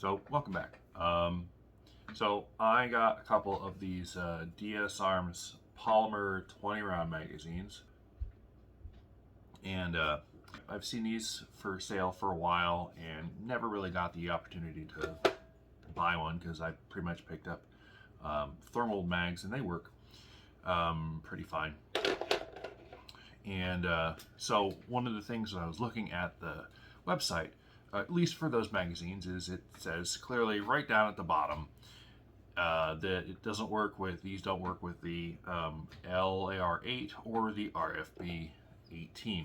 So welcome back. So I got a couple of these DSARMS Polymer 20 round magazines, and I've seen these for sale for a while and never really got the opportunity to buy one because I pretty much picked up thermal mags and they work pretty fine. And so one of the things that I was looking at the website, at least for those magazines, is it says clearly right down at the bottom that it doesn't work with, these don't work with the LAR8 or the RFB18,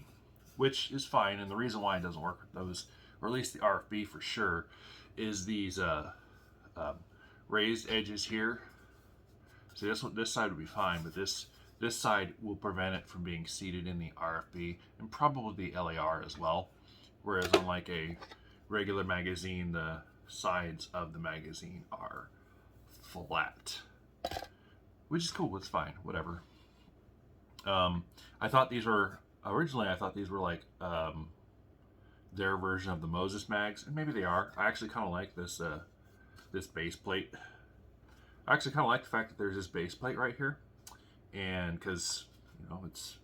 which is fine. And the reason why it doesn't work with those, or at least the RFB for sure, is these raised edges here. So this side would be fine, but this side will prevent it from being seated in the RFB and probably the LAR as well. Whereas unlike a regular magazine, the sides of the magazine are flat, which is cool. It's fine, whatever. I thought these were like their version of the Moses mags, and maybe they are. I actually kind of like this this base plate. I actually kind of like the fact that there's this base plate right here, and because it's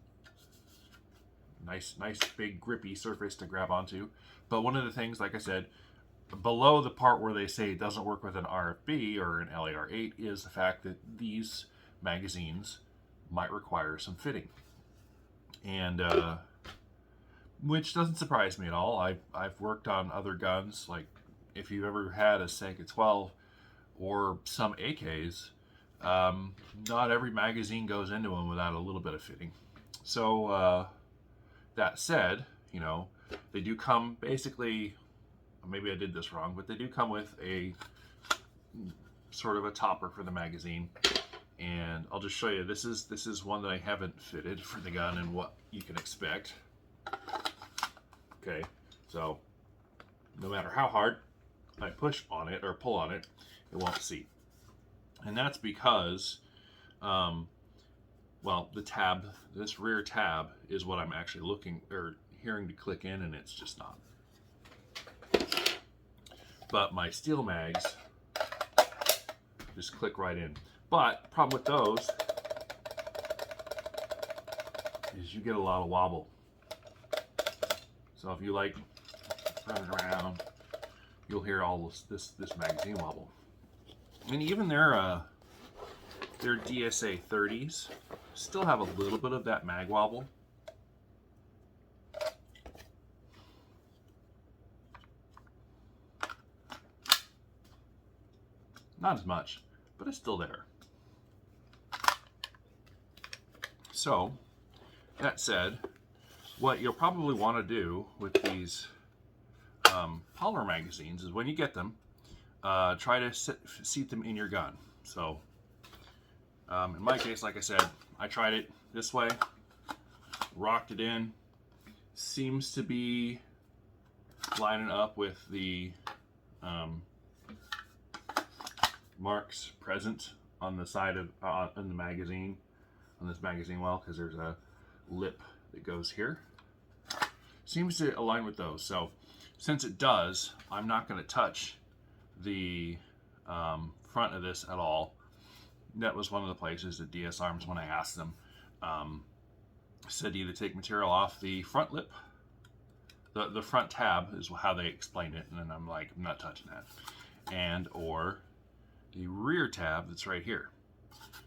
nice big grippy surface to grab onto. But one of the things, like I said, below the part where they say it doesn't work with an RFB or an LAR8 is the fact that these magazines might require some fitting, and which doesn't surprise me at all. I've worked on other guns, like if you've ever had a Sanka 12 or some AKs, not every magazine goes into them without a little bit of fitting. So that said, they do come basically, maybe I did this wrong, but they do come with a sort of a topper for the magazine. And I'll just show you, this is one that I haven't fitted for the gun and what you can expect. Okay, so no matter how hard I push on it or pull on it, it won't seat. And that's because, well, the tab, this rear tab is what I'm actually looking or hearing to click in, and it's just not. But my steel mags just click right in. But the problem with those is you get a lot of wobble. So if you like running around, you'll hear all this magazine wobble. And even their DSA 30s still have a little bit of that mag wobble. Not as much, but it's still there. So, that said, what you'll probably want to do with these polymer magazines is when you get them, try to seat them in your gun. So, in my case, like I said, I tried it this way, rocked it in, seems to be lining up with the marks present on the side of on the magazine, on this magazine well, because there's a lip that goes here. Seems to align with those. So since it does, I'm not going to touch the front of this at all. That was one of the places that DSARMS, when I asked them, said either take material off the front lip, the front tab is how they explained it, and then I'm like, I'm not touching that, and or the rear tab that's right here.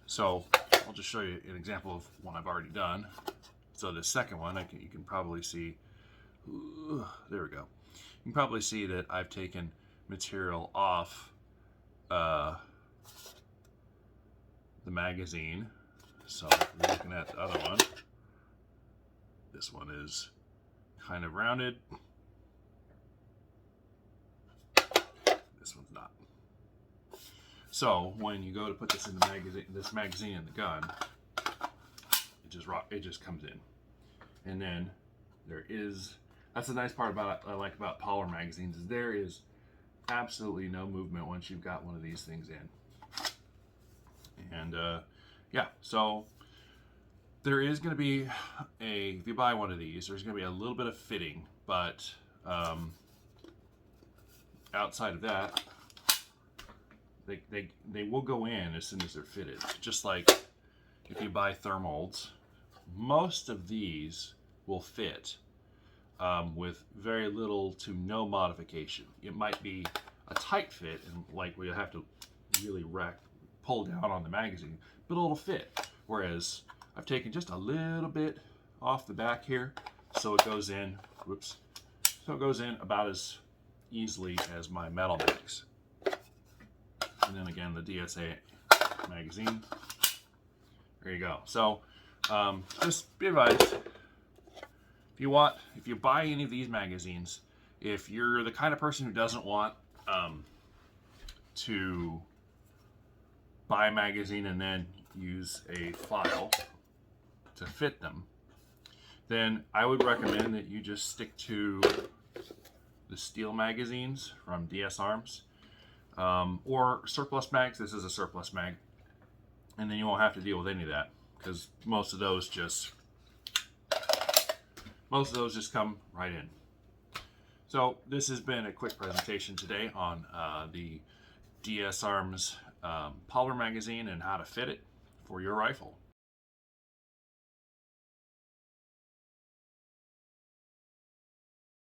So I'll just show you an example of one I've already done. So the second one, you can probably see, there we go. You can probably see that I've taken material off the magazine. So if we're looking at the other one, this one is kind of rounded. This one's not. So when you go to put this in the magazine in the gun, it just comes in. And then that's the nice part about I like about polymer magazines, is there is absolutely no movement once you've got one of these things in. And yeah, so there is going to be if you buy one of these, there's going to be a little bit of fitting, but outside of that, they will go in as soon as they're fitted. Just like if you buy thermolds, most of these will fit with very little to no modification. It might be a tight fit, and like we'll have to really pull down on the magazine, but it'll fit. Whereas I've taken just a little bit off the back here, so it goes in, whoops, so it goes in about as easily as my metal mags. And then again, the DSA magazine. There you go. So just be advised, if you buy any of these magazines, if you're the kind of person who doesn't want to buy a magazine and then use a file to fit them, then I would recommend that you just stick to the steel magazines from DS Arms or surplus mags. This is a surplus mag, and then you won't have to deal with any of that, because most of those just come right in. So this has been a quick presentation today on the DS Arms Polymer Magazine and how to fit it for your rifle.